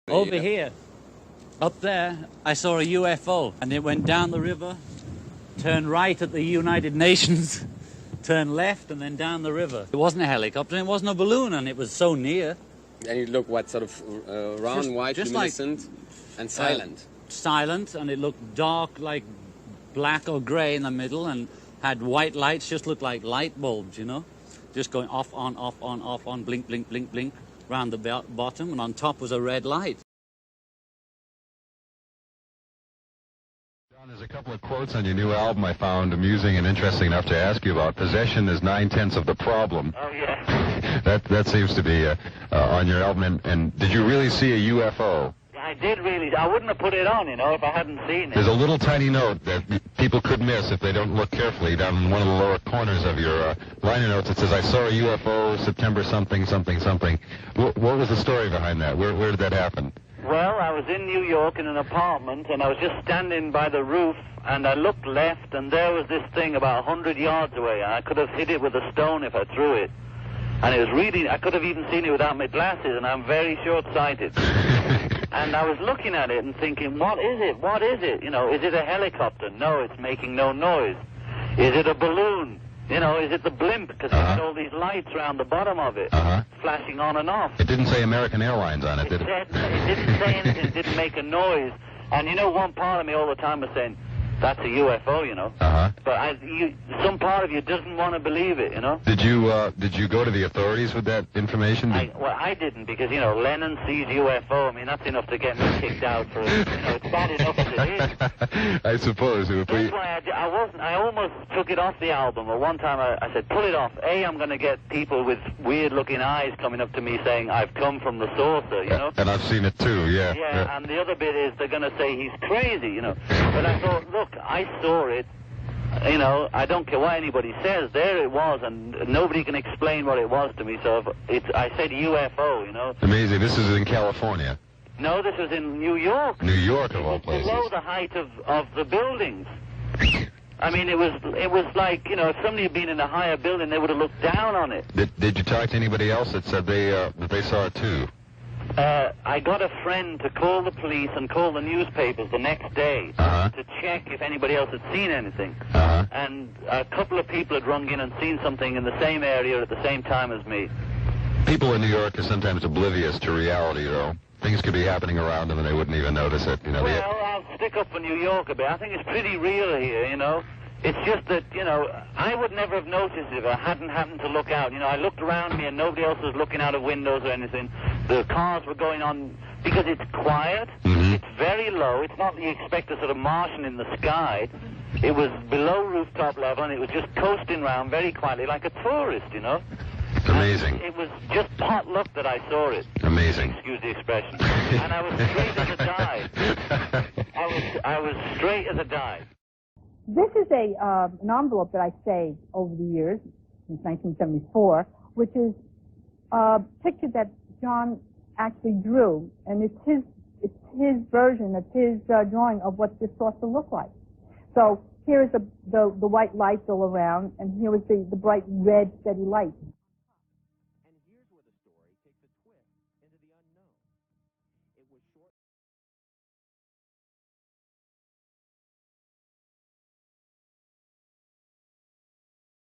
Over here, up there, I saw a UFO, and it went down the river, turned right at the United Nations, turned left, and then down the river. It wasn't a helicopter, it wasn't a balloon, and it was so near. And it looked what, sort of round, white, luminescent, and silent? Silent, and it looked dark, like black or grey in the middle, and had white lights, just looked like light bulbs, you know? Just going off, on, blink, blink, blink, blink, round the bottom, and on top was a red light. John, there's a couple of quotes on your new album I found amusing and interesting enough to ask you about. Possession is 9/10 of the problem. Oh, yeah. That seems to be on your album. And did you really see a UFO? I did really. I wouldn't have put it on, you know, if I hadn't seen it. There's a little tiny note that people could miss if they don't look carefully down in one of the lower corners of your liner notes. It says, I saw a UFO September something, something, something. What was the story behind that? Where did that happen? Well, I was in New York in an apartment, and I was just standing by the roof, and I looked left, and there was this thing about 100 yards away, and I could have hit it with a stone if I threw it. And it was really, I could have even seen it without my glasses, and I'm very short-sighted. And I was looking at it and thinking, what is it? What is it? You know, is it a helicopter? No, it's making no noise. Is it a balloon? You know, is it the blimp? Because there's all these lights around the bottom of it, flashing on and off. It didn't say American Airlines on it, did it? It didn't say anything. It didn't make a noise. And you know, one part of me all the time was saying, that's a UFO, you know. But some part of you doesn't want to believe it, you know. Did you go to the authorities with that information? Well, I didn't, because, you know, Lennon sees UFO. I mean, that's enough to get me kicked out for, you know, it's bad enough as it is. I suppose. That's why I almost took it off the album. At one time I said, pull it off. I'm going to get people with weird-looking eyes coming up to me saying, I've come from the saucer, you know. And I've seen it too, yeah. Yeah, and the other bit is they're going to say he's crazy, you know. But I thought, look, I saw it, you know, I don't care what anybody says, there it was, and nobody can explain what it was to me, so I said UFO, you know. Amazing. This is in California. No, this was in New York. New York, of all places. Below the height of the buildings. I mean, it was like, you know, if somebody had been in a higher building, they would have looked down on it. Did you talk to anybody else that said that they saw it too? I got a friend to call the police and call the newspapers the next day to check if anybody else had seen anything. And a couple of people had rung in and seen something in the same area at the same time as me. People in New York are sometimes oblivious to reality, though. Things could be happening around them and they wouldn't even notice it. You know. Well, I'll stick up for New York a bit. I think it's pretty real here, you know. It's just that, you know, I would never have noticed it if I hadn't happened to look out. You know, I looked around me and nobody else was looking out of windows or anything. The cars were going on because it's quiet. It's very low. It's not that you expect a sort of Martian in the sky. It was below rooftop level and it was just coasting around very quietly like a tourist, you know. Amazing. And it was just pot luck that I saw it. Amazing. Excuse the expression. And I was straight as a die. I was straight as a die. This is an envelope that I saved over the years, since 1974, which is a picture that John actually drew, and it's his version, it's his drawing of what this saucer looked like. So here is the white lights all around, and here is the bright red steady light.